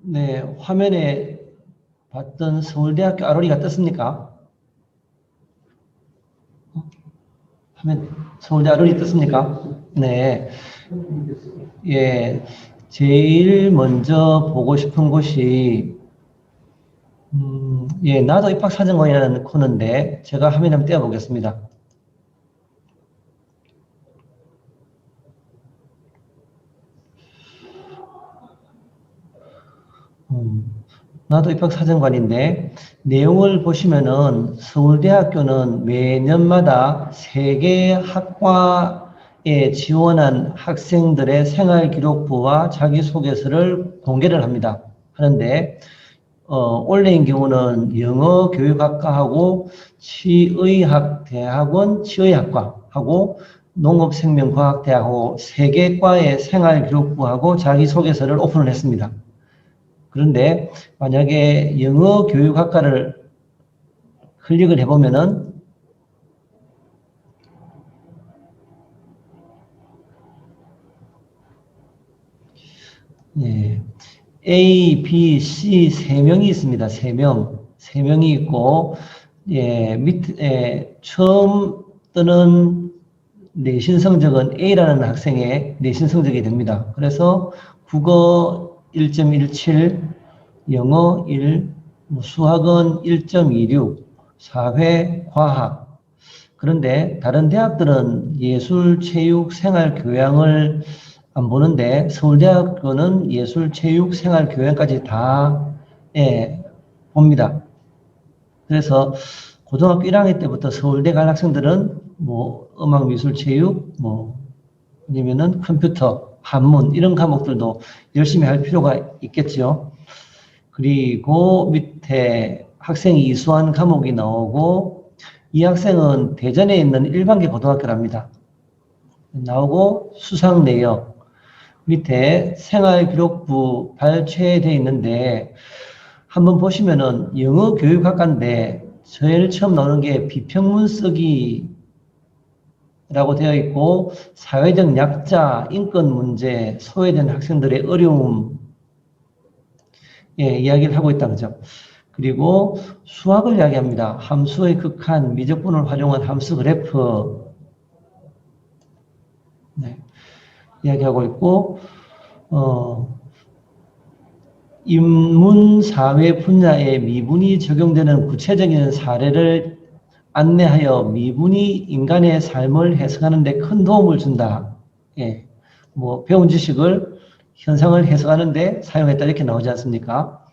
네, 화면에 봤던 서울대학교 아로니가 떴습니까? 화면, 서울대 아로니 떴습니까? 네. 예, 제일 먼저 보고 싶은 곳이, 예, 나도 입학사정관이라는 코너인데, 제가 화면 한번 띄워보겠습니다. 나도 입학사정관인데, 내용을 보시면은 서울대학교는 매년마다 세 개 학과에 지원한 학생들의 생활기록부와 자기소개서를 공개를 하는데, 올해인 경우는 영어교육학과하고 치의학대학원, 치의학과하고 농업생명과학대학하고 세 개 과의 생활기록부하고 자기소개서를 오픈을 했습니다. 그런데 만약에 영어교육학과를 클릭을 해보면은 예, A, B, C 세 명이 있습니다. 세 명이 있고, 예, 밑에 처음 뜨는 내신 성적은 A라는 학생의 내신 성적이 됩니다. 그래서 국어 1.17, 영어 1, 수학은 1.26, 사회, 과학. 그런데 다른 대학들은 예술, 체육, 생활, 교양을 안 보는데 서울대학교는 예술, 체육, 생활, 교양까지 다 봅니다. 그래서 고등학교 1학년 때부터 서울대 갈 학생들은 뭐 음악, 미술, 체육, 뭐 아니면은 컴퓨터, 한문 이런 과목들도 열심히 할 필요가 있겠죠. 그리고 밑에 학생이 이수한 과목이 나오고 이 학생은 대전에 있는 일반계 고등학교랍니다. 나오고 수상 내역 밑에 생활기록부 발췌되어 있는데 한번 보시면은 영어 교육학과인데 제일 처음 나오는 게 비평문 쓰기 라고 되어 있고 사회적 약자, 인권 문제, 소외된 학생들의 어려움 이야기를 하고 있다는 점. 그리고 수학을 이야기합니다. 함수의 극한, 미적분을 활용한 함수 그래프 이야기하고 있고 인문사회 분야에 미분이 적용되는 구체적인 사례를 안내하여 미분이 인간의 삶을 해석하는 데 큰 도움을 준다. 예. 뭐, 배운 지식을 현상을 해석하는 데 사용했다. 이렇게 나오지 않습니까?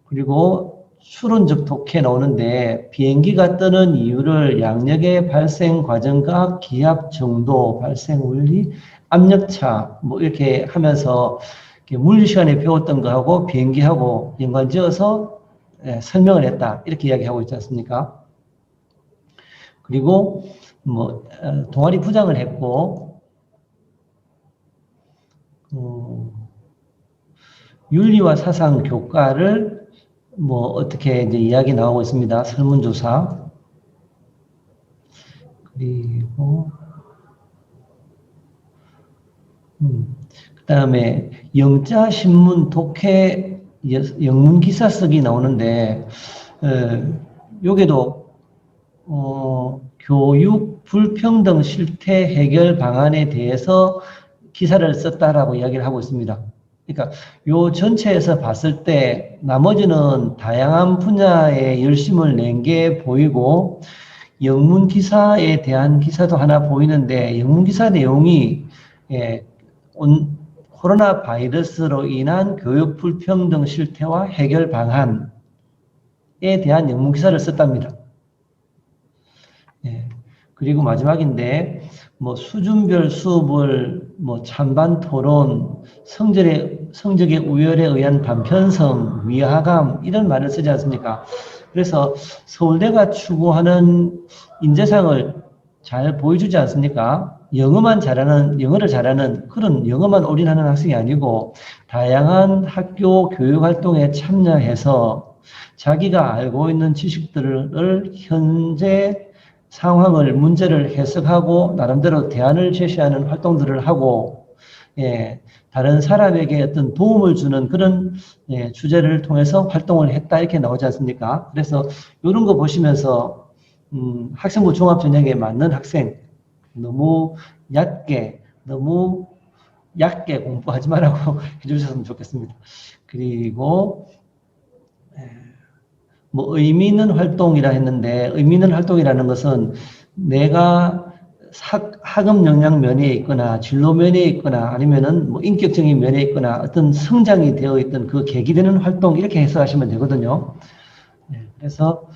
그리고 추론적 독해 나오는데 비행기가 뜨는 이유를 양력의 발생 과정과 기압 정도, 발생 원리, 압력차, 뭐, 이렇게 하면서 물리 시간에 배웠던 거하고 비행기하고 연관지어서 설명을 했다. 이렇게 이야기하고 있지 않습니까? 그리고 뭐 동아리 부장을 했고 윤리와 사상 교과를 뭐 어떻게 이제 이야기 나오고 있습니다. 설문조사. 그리고 그다음에 영자 신문 독해 영문 기사 쓰기 나오는데 여기도 교육 불평등 실태 해결 방안에 대해서 기사를 썼다라고 이야기를 하고 있습니다. 그러니까 요 전체에서 봤을 때 나머지는 다양한 분야에 열심을 낸 게 보이고 영문 기사에 대한 기사도 하나 보이는데 영문 기사 내용이 코로나 바이러스로 인한 교육 불평등 실태와 해결 방안에 대한 영문 기사를 썼답니다. 그리고 마지막인데 뭐 수준별 수업을 뭐 찬반 토론, 성적의 우열에 의한 반편성, 위화감 이런 말을 쓰지 않습니까? 그래서 서울대가 추구하는 인재상을 잘 보여주지 않습니까? 영어를 잘하는 그런 영어만 올인하는 학생이 아니고 다양한 학교 교육 활동에 참여해서 자기가 알고 있는 지식들을 현재 상황을 문제를 해석하고 나름대로 대안을 제시하는 활동들을 하고 예, 다른 사람에게 어떤 도움을 주는 그런 예, 주제를 통해서 활동을 했다 이렇게 나오지 않습니까? 그래서 이런 거 보시면서 학생부 종합전형에 맞는 학생 너무 너무 얕게 공부하지 말라고 해주셨으면 좋겠습니다. 그리고 뭐 의미 있는 활동이라 했는데 의미 있는 활동이라는 것은 내가 학업 역량 면에 있거나 진로 면에 있거나 아니면은 뭐 인격적인 면에 있거나 어떤 성장이 되어 있던 그 계기되는 활동 이렇게 해석하시면 되거든요. 네, 그래서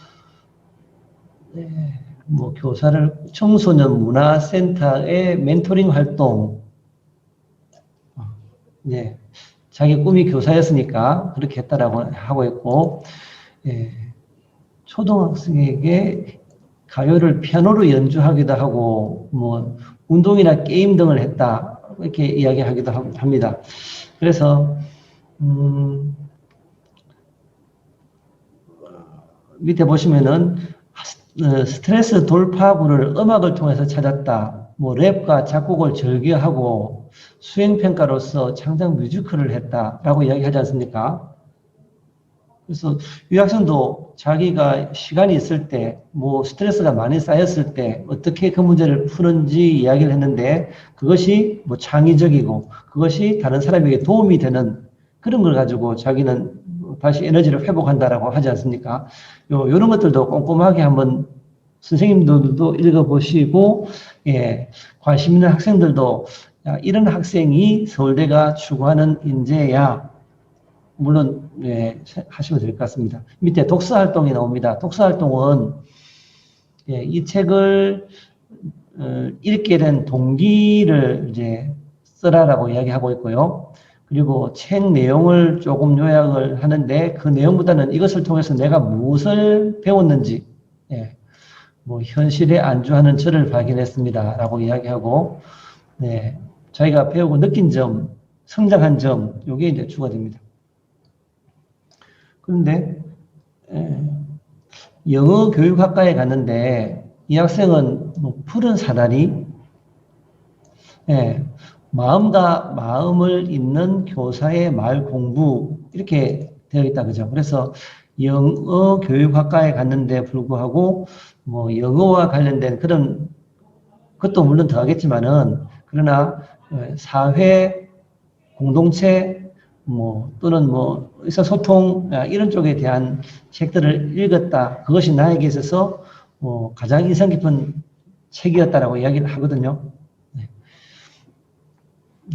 뭐 교사를 청소년 문화센터의 멘토링 활동, 네, 자기 꿈이 교사였으니까 그렇게 했다라고 하고 있고, 예, 초등학생에게 가요를 피아노로 연주하기도 하고, 뭐, 운동이나 게임 등을 했다. 이렇게 이야기하기도 합니다. 그래서, 밑에 보시면은, 스트레스 돌파구를 음악을 통해서 찾았다. 뭐, 랩과 작곡을 즐겨하고, 수행평가로서 창작 뮤지컬을 했다라고 이야기하지 않습니까? 그래서 이 학생도 자기가 시간이 있을 때, 뭐 스트레스가 많이 쌓였을 때 어떻게 그 문제를 푸는지 이야기를 했는데 그것이 뭐 창의적이고 그것이 다른 사람에게 도움이 되는 그런 걸 가지고 자기는 다시 에너지를 회복한다라고 하지 않습니까? 요런 것들도 꼼꼼하게 한번 선생님들도 읽어보시고, 예, 관심 있는 학생들도 야, 이런 학생이 서울대가 추구하는 인재야. 물론 예, 하시면 될 것 같습니다. 밑에 독서 활동이 나옵니다. 독서 활동은 예, 이 책을 읽게 된 동기를 이제 쓰라라고 이야기하고 있고요. 그리고 책 내용을 조금 요약을 하는데 그 내용보다는 이것을 통해서 내가 무엇을 배웠는지 예, 뭐 현실에 안주하는 저를 발견했습니다라고 이야기하고 네, 자기가 배우고 느낀 점, 성장한 점, 이게 이제 주가 됩니다. 그런데 영어 교육학과에 갔는데 이 학생은 뭐 푸른 사다리, 예, 마음과 마음을 잇는 교사의 말 공부 이렇게 되어 있다 그죠? 그래서 영어 교육학과에 갔는데 불구하고 뭐 영어와 관련된 그런 것도 물론 더하겠지만은 그러나 사회 공동체 뭐 또는 뭐 의사소통 이런 쪽에 대한 책들을 읽었다. 그것이 나에게 있어서 가장 인상 깊은 책이었다라고 이야기를 하거든요. 네.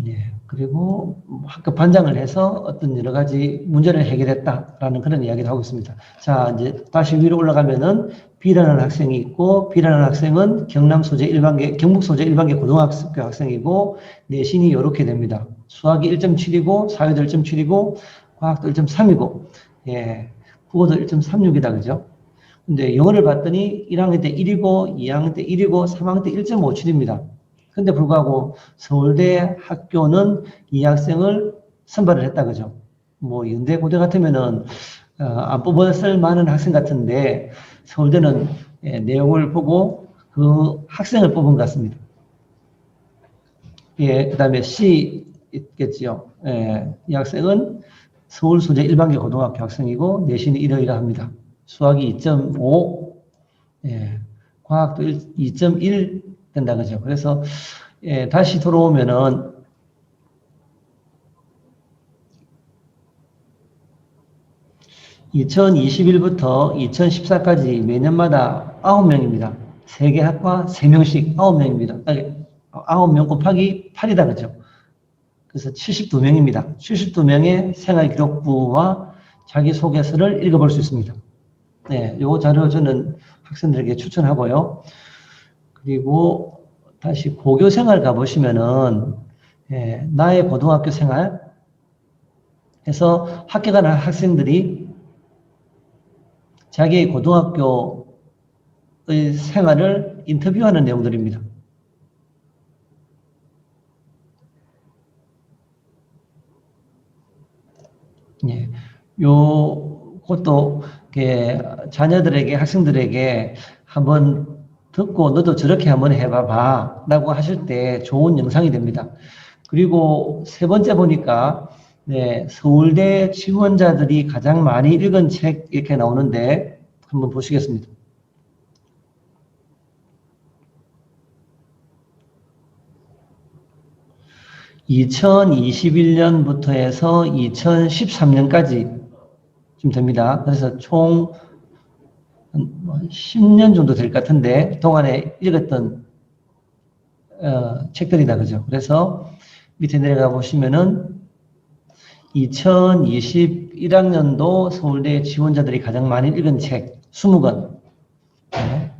네. 그리고 학교 반장을 해서 어떤 여러 가지 문제를 해결했다라는 그런 이야기를 하고 있습니다. 자, 이제 다시 위로 올라가면은 B라는 학생이 있고, B라는 학생은 경북 소재 1반계 고등학교 학생이고, 내신이 이렇게 됩니다. 수학이 1.7이고, 사회도 1.7이고, 과학도 1.3이고, 예, 국어도 1.36이다, 그죠? 근데 영어를 봤더니 1학년 때 1이고, 2학년 때 1이고, 3학년 때 1.57입니다. 근데 불구하고 서울대 학교는 이 학생을 선발을 했다, 그죠? 뭐, 연대 고대 같으면은, 안 뽑았을 만한 학생 같은데, 서울대는 내용을 보고 그 학생을 뽑은 것 같습니다. 예, 그 다음에 C 있겠지요. 예, 이 학생은 서울 소재 1반계 고등학교 학생이고, 내신이 1위라 합니다. 수학이 2.5, 예, 과학도 2.1 된다, 그죠? 그래서, 예, 다시 돌아오면은, 2021부터 2014까지 매년마다 9명입니다. 3개 학과 3명씩 9명입니다. 9명 곱하기 8이다, 그죠? 그래서 72명입니다. 72명의 생활기록부와 자기소개서를 읽어볼 수 있습니다. 네, 요 자료 저는 학생들에게 추천하고요. 그리고 다시 고교 생활 가보시면은, 예, 나의 고등학교 생활 해서 학교 가는 학생들이 자기의 고등학교의 생활을 인터뷰하는 내용들입니다. 예, 그것도 자녀들에게, 학생들에게 한번 듣고 너도 저렇게 한번 해봐봐 라고 하실 때 좋은 영상이 됩니다. 그리고 세 번째 보니까 네, 서울대 지원자들이 가장 많이 읽은 책 이렇게 나오는데 한번 보시겠습니다. 2021년부터 해서 2013년까지 좀 됩니다. 그래서 총 10년 정도 될 것 같은데 동안에 읽었던 책들이다. 그죠? 그래서 밑에 내려가 보시면은 2021학년도 서울대 지원자들이 가장 많이 읽은 책 20권. 네.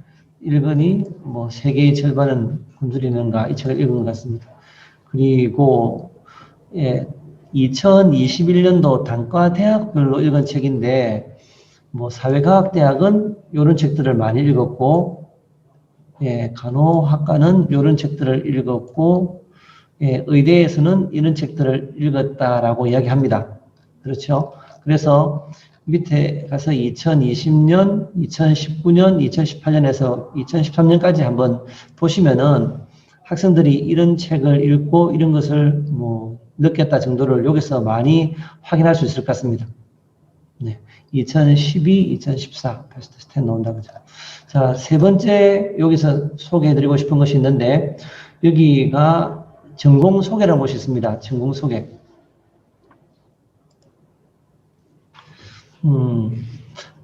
읽으니 뭐 세계의 절반은 굶주리는가 이 책을 읽은 것 같습니다. 그리고 예, 2021년도 단과 대학별로 읽은 책인데 뭐 사회과학대학은 이런 책들을 많이 읽었고 예, 간호학과는 이런 책들을 읽었고 예, 의대에서는 이런 책들을 읽었다라고 이야기합니다. 그렇죠? 그래서 밑에 가서 2020년, 2019년, 2018년에서 2013년까지 한번 보시면은 학생들이 이런 책을 읽고 이런 것을 뭐 느꼈다 정도를 여기서 많이 확인할 수 있을 것 같습니다. 네. 2012, 2014, 베스트 10 나온다 그죠? 자, 세 번째 여기서 소개해드리고 싶은 것이 있는데 여기가 전공 소개라는 곳이 있습니다. 전공 소개.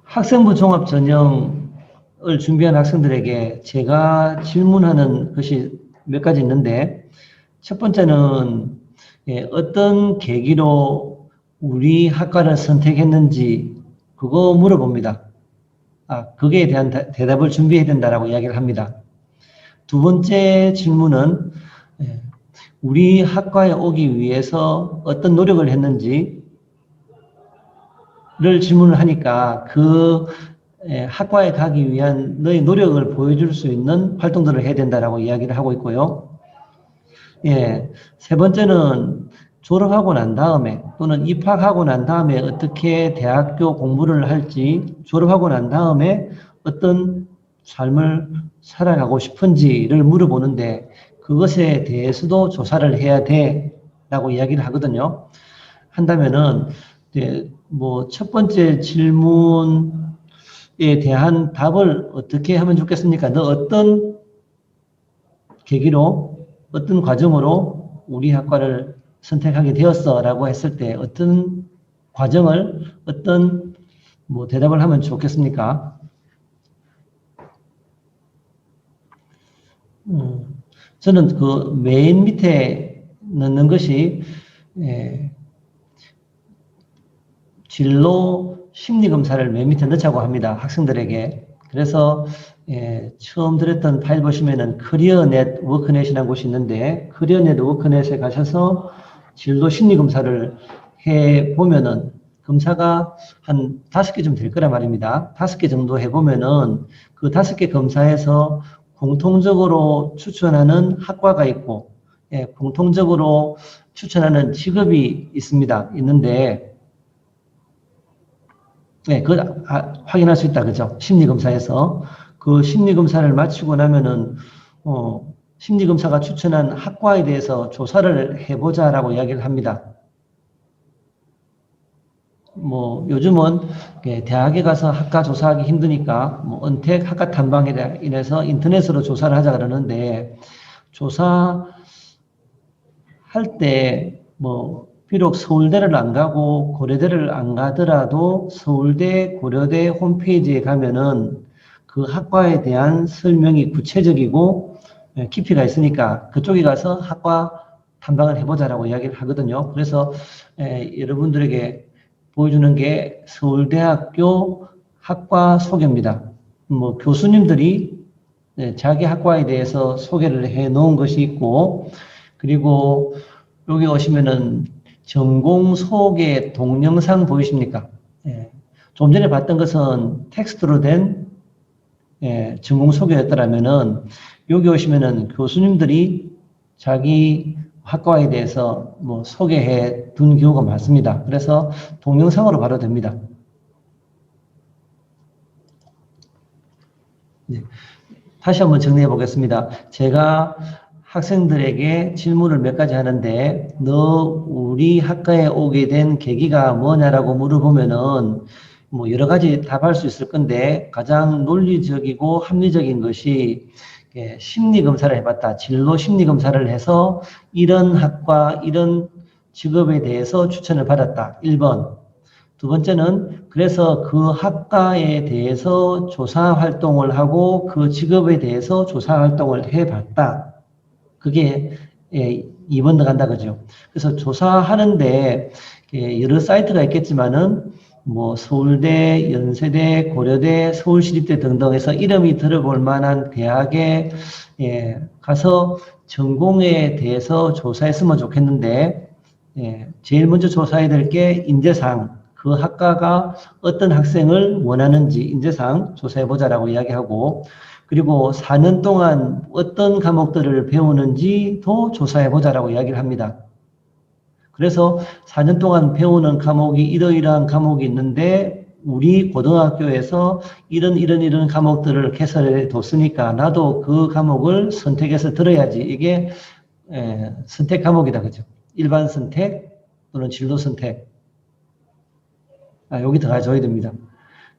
학생부 종합 전형을 준비한 학생들에게 제가 질문하는 것이 몇 가지 있는데 첫 번째는 예, 어떤 계기로 우리 학과를 선택했는지 그거 물어봅니다. 거기에 대한 대답을 준비해야 된다라고 이야기를 합니다. 두 번째 질문은 예, 우리 학과에 오기 위해서 어떤 노력을 했는지를 질문을 하니까 그 학과에 가기 위한 너의 노력을 보여줄 수 있는 활동들을 해야 된다라고 이야기를 하고 있고요. 예, 세 번째는 졸업하고 난 다음에 또는 입학하고 난 다음에 어떻게 대학교 공부를 할지 졸업하고 난 다음에 어떤 삶을 살아가고 싶은지를 물어보는데 그것에 대해서도 조사를 해야 돼라고 이야기를 하거든요. 한다면은 뭐 첫 번째 질문에 대한 답을 어떻게 하면 좋겠습니까? 너 어떤 계기로 어떤 과정으로 우리 학과를 선택하게 되었어 라고 했을 때 어떤 과정을 어떤 뭐 대답을 하면 좋겠습니까? 저는 그 맨 밑에 넣는 것이 진로 심리검사를 맨 밑에 넣자고 합니다. 학생들에게. 그래서 처음 들었던 파일 보시면은 커리어넷 워크넷이라는 곳이 있는데 커리어넷 워크넷에 가셔서 진로 심리검사를 해보면은 검사가 한 5개 좀 될 거란 말입니다. 5개 정도 해보면은 그 5개 검사에서 공통적으로 추천하는 학과가 있고 공통적으로 추천하는 직업이 있습니다. 있는데 그걸 확인할 수 있다. 그죠? 심리검사에서. 그 심리검사를 마치고 나면은, 심리검사가 추천한 학과에 대해서 조사를 해보자라고 이야기를 합니다. 뭐, 요즘은 대학에 가서 학과 조사하기 힘드니까, 뭐, 은택 학과 탐방에 인해서 인터넷으로 조사를 하자 그러는데, 조사할 때, 뭐, 비록 서울대를 안 가고 고려대를 안 가더라도 서울대, 고려대 홈페이지에 가면은 그 학과에 대한 설명이 구체적이고 깊이가 있으니까 그쪽에 가서 학과 탐방을 해보자라고 이야기를 하거든요. 그래서 여러분들에게 보여주는 게 서울대학교 학과 소개입니다. 뭐 교수님들이 자기 학과에 대해서 소개를 해 놓은 것이 있고 그리고 여기 오시면은 전공 소개 동영상 보이십니까? 좀 전에 봤던 것은 텍스트로 된 전공 소개였더라면은 여기 오시면은 교수님들이 자기 학과에 대해서 뭐 소개해 둔 경우가 많습니다. 그래서 동영상으로 봐도 됩니다. 네. 다시 한번 정리해 보겠습니다. 제가 학생들에게 질문을 몇 가지 하는데 너 우리 학과에 오게 된 계기가 뭐냐라고 물어보면은 뭐 여러 가지 답할 수 있을 건데 가장 논리적이고 합리적인 것이 심리 검사를 해봤다. 진로 심리 검사를 해서 이런 학과, 이런 직업에 대해서 추천을 받았다. 1번. 두 번째는 그래서 그 학과에 대해서 조사 활동을 하고 그 직업에 대해서 조사 활동을 해봤다. 그게 2번 들어간다 그죠. 그래서 조사하는데 여러 사이트가 있겠지만은 뭐 서울대, 연세대, 고려대, 서울시립대 등등 해서 이름이 들어볼 만한 대학에 가서 전공에 대해서 조사했으면 좋겠는데 제일 먼저 조사해야 될 게 인재상, 그 학과가 어떤 학생을 원하는지 인재상 조사해보자라고 이야기하고 그리고 4년 동안 어떤 과목들을 배우는지도 조사해보자라고 이야기를 합니다. 그래서 4년 동안 배우는 과목이 이러이러한 과목이 있는데 우리 고등학교에서 이런 과목들을 개설해 뒀으니까 나도 그 과목을 선택해서 들어야지. 이게 선택 과목이다. 그죠? 일반 선택 또는 진로 선택. 여기 들어가줘야 됩니다.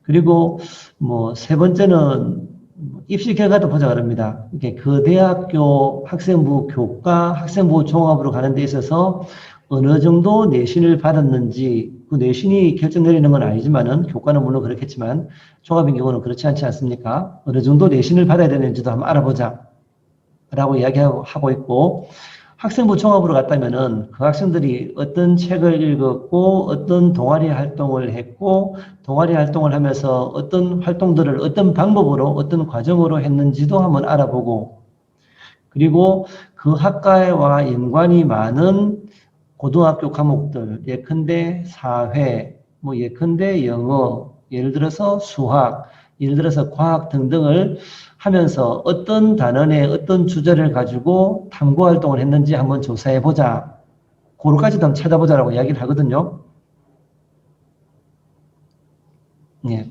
그리고 뭐 세 번째는 입시 결과도 보자 그럽니다. 이게 그 대학교 학생부 교과, 학생부 종합으로 가는 데 있어서 어느 정도 내신을 받았는지, 그 내신이 결정 내리는 건 아니지만은, 교과는 물론 그렇겠지만, 종합인 경우는 그렇지 않지 않습니까? 어느 정도 내신을 받아야 되는지도 한번 알아보자. 라고 이야기하고 있고, 학생부 종합으로 갔다면은 그 학생들이 어떤 책을 읽었고, 어떤 동아리 활동을 했고, 동아리 활동을 하면서 어떤 활동들을 어떤 방법으로, 어떤 과정으로 했는지도 한번 알아보고, 그리고 그 학과와 연관이 많은 고등학교 과목들, 예컨대 사회, 뭐 예컨대 영어, 예를 들어서 수학, 예를 들어서 과학 등등을 하면서 어떤 단원의 어떤 주제를 가지고 탐구 활동을 했는지 한번 조사해 보자. 그거까지도 한번 찾아보자라고 이야기를 하거든요. 예.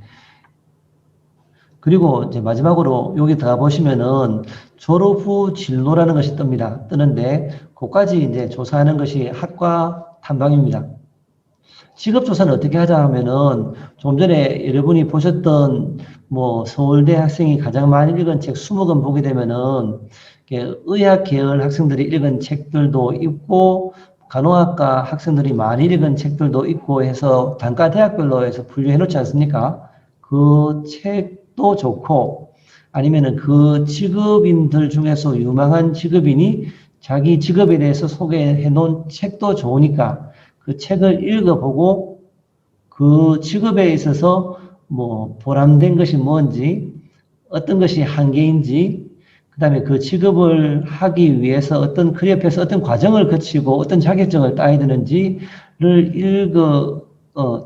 그리고 이제 마지막으로 여기 들어가 보시면은 졸업 후 진로라는 것이 뜨는데 그까지 이제 조사하는 것이 학과 탐방입니다. 직업 조사는 어떻게 하자 하면은 좀 전에 여러분이 보셨던 뭐 서울대 학생이 가장 많이 읽은 책 20권 보게 되면은 의학 계열 학생들이 읽은 책들도 있고 간호학과 학생들이 많이 읽은 책들도 있고 해서 단과 대학별로 해서 분류해 놓지 않습니까? 그 책도 좋고 아니면은 그 직업인들 중에서 유망한 직업인이 자기 직업에 대해서 소개해 놓은 책도 좋으니까 그 책을 읽어보고 그 직업에 있어서 뭐 보람된 것이 뭔지 어떤 것이 한계인지 그 다음에 그 직업을 하기 위해서 어떤 그 옆에서 어떤 과정을 거치고 어떤 자격증을 따야 되는지를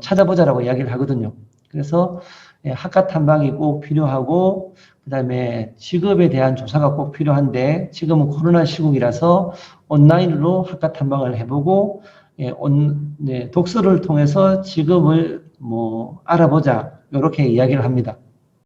찾아보자라고 이야기를 하거든요. 그래서 학과 탐방이 꼭 필요하고 그 다음에 직업에 대한 조사가 꼭 필요한데 지금은 코로나 시국이라서 온라인으로 학과 탐방을 해보고 독서를 통해서 직업을 뭐 알아보자 이렇게 이야기를 합니다.